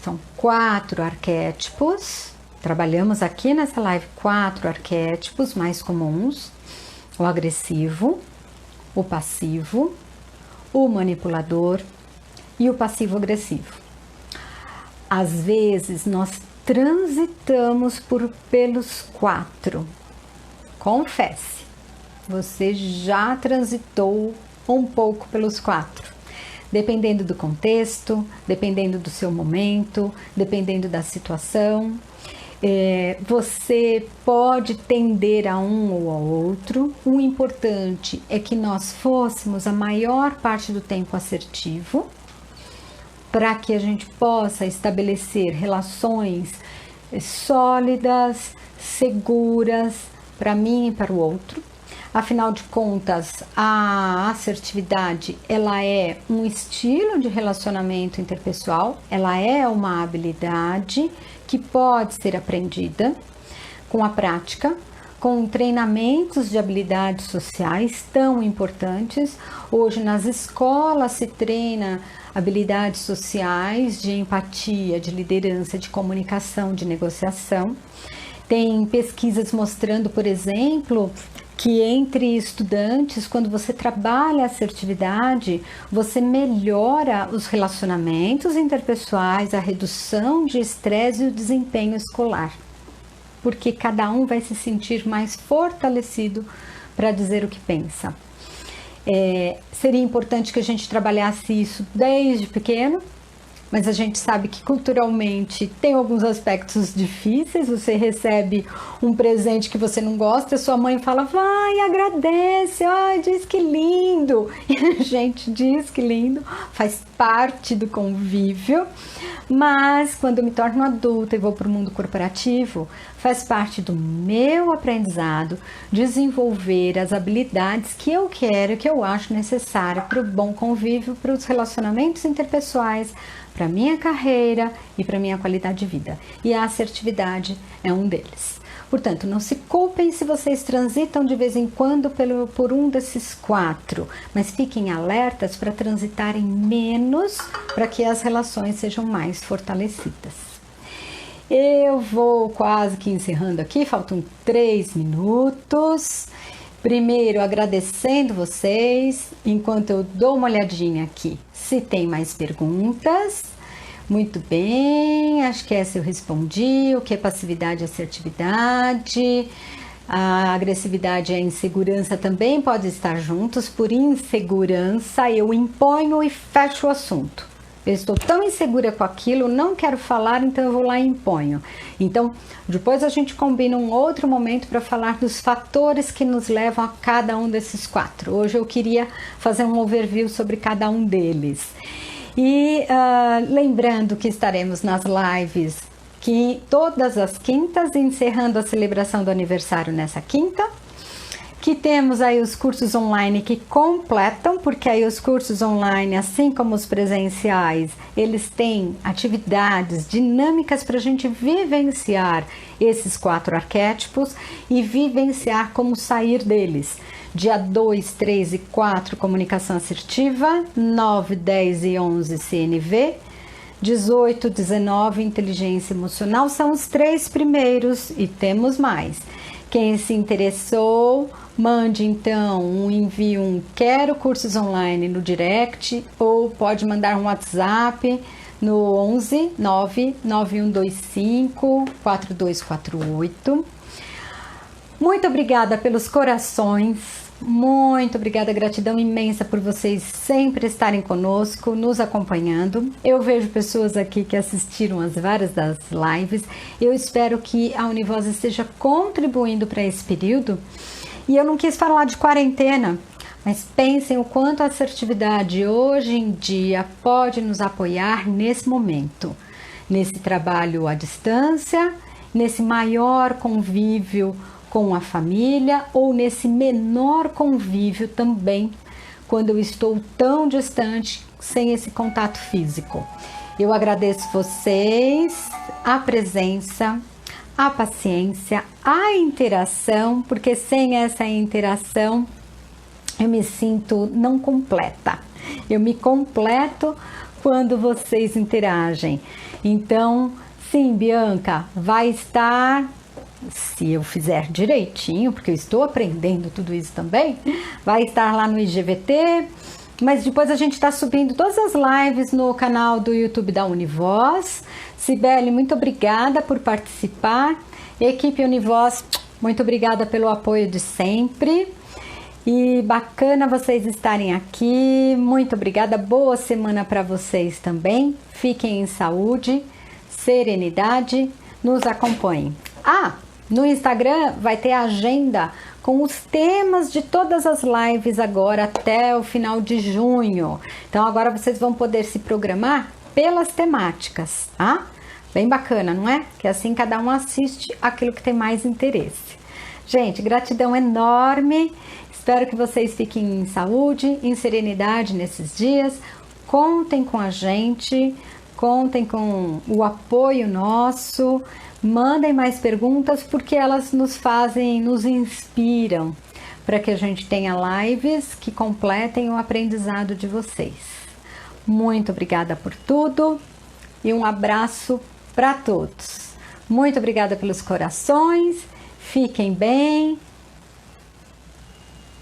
são 4 arquétipos, trabalhamos aqui nessa live 4 arquétipos mais comuns: o agressivo, o passivo, o manipulador e o passivo-agressivo. Às vezes nós transitamos pelos 4, confesse, você já transitou um pouco pelos 4. Dependendo do contexto, dependendo do seu momento, dependendo da situação, você pode tender a um ou ao outro. O importante é que nós fôssemos a maior parte do tempo assertivo, para que a gente possa estabelecer relações sólidas, seguras, para mim e para o outro. Afinal de contas, a assertividade, ela é um estilo de relacionamento interpessoal, ela é uma habilidade que pode ser aprendida com a prática, com treinamentos de habilidades sociais tão importantes. Hoje nas escolas se treina habilidades sociais de empatia, de liderança, de comunicação, de negociação. Tem pesquisas mostrando, por exemplo, que entre estudantes, quando você trabalha a assertividade, você melhora os relacionamentos interpessoais, a redução de estresse e o desempenho escolar, porque cada um vai se sentir mais fortalecido para dizer o que pensa. Seria importante que a gente trabalhasse isso desde pequeno, mas a gente sabe que culturalmente tem alguns aspectos difíceis. Você recebe um presente que você não gosta, sua mãe fala, vai, agradece, ai, diz que lindo. E a gente diz que lindo, faz parte do convívio. Mas quando eu me torno adulta e vou para o mundo corporativo, faz parte do meu aprendizado desenvolver as habilidades que eu quero, que eu acho necessário para o bom convívio, para os relacionamentos interpessoais, para a minha carreira e para a minha qualidade de vida. E a assertividade é um deles. Portanto, não se culpem se vocês transitam de vez em quando por um desses 4, mas fiquem alertas para transitarem menos, para que as relações sejam mais fortalecidas. Eu vou quase que encerrando aqui, faltam 3 minutos. Primeiro, agradecendo vocês, enquanto eu dou uma olhadinha aqui, se tem mais perguntas. Muito bem, acho que essa eu respondi. O que é passividade e assertividade? A agressividade e a insegurança também podem estar juntos. Por insegurança, eu imponho e fecho o assunto. Eu estou tão insegura com aquilo, não quero falar, então eu vou lá e imponho. Então, depois a gente combina um outro momento para falar dos fatores que nos levam a cada um desses 4. Hoje eu queria fazer um overview sobre cada um deles. E lembrando que estaremos nas lives que todas as quintas, encerrando a celebração do aniversário nessa quinta, que temos aí os cursos online que completam, porque aí os cursos online, assim como os presenciais, eles têm atividades dinâmicas para a gente vivenciar esses 4 arquétipos e vivenciar como sair deles. Dia 2, 3 e 4, comunicação assertiva, 9, 10 e 11, CNV, 18, 19, inteligência emocional, são os 3 primeiros e temos mais. Quem se interessou, mande então envie um quero cursos online no direct ou pode mandar um WhatsApp no 11 9 9125 4248. Muito obrigada pelos corações. Muito obrigada, gratidão imensa por vocês sempre estarem conosco, nos acompanhando. Eu vejo pessoas aqui que assistiram as várias das lives. Eu espero que a Univoz esteja contribuindo para esse período. E eu não quis falar de quarentena, mas pensem o quanto a assertividade hoje em dia pode nos apoiar nesse momento, nesse trabalho à distância, nesse maior convívio com a família ou nesse menor convívio também, quando eu estou tão distante, sem esse contato físico. Eu agradeço vocês, a presença, a paciência, a interação, porque sem essa interação eu me sinto não completa. Eu me completo quando vocês interagem. Então, sim, Bianca, vai estar, se eu fizer direitinho, porque eu estou aprendendo tudo isso também, vai estar lá no IGVT, mas depois a gente está subindo todas as lives no canal do YouTube da Univoz. Cibele, muito obrigada por participar. Equipe Univoz, muito obrigada pelo apoio de sempre. E bacana vocês estarem aqui. Muito obrigada. Boa semana para vocês também. Fiquem em saúde, serenidade. Nos acompanhem. No Instagram vai ter a agenda com os temas de todas as lives agora até o final de junho. Então agora vocês vão poder se programar pelas temáticas, tá? Bem bacana, não é? Que assim cada um assiste aquilo que tem mais interesse. Gente, gratidão enorme. Espero que vocês fiquem em saúde, em serenidade nesses dias. Contem com a gente, contem com o apoio nosso. Mandem mais perguntas porque elas nos fazem, nos inspiram para que a gente tenha lives que completem o aprendizado de vocês. Muito obrigada por tudo e um abraço para todos. Muito obrigada pelos corações, fiquem bem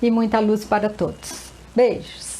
e muita luz para todos. Beijos!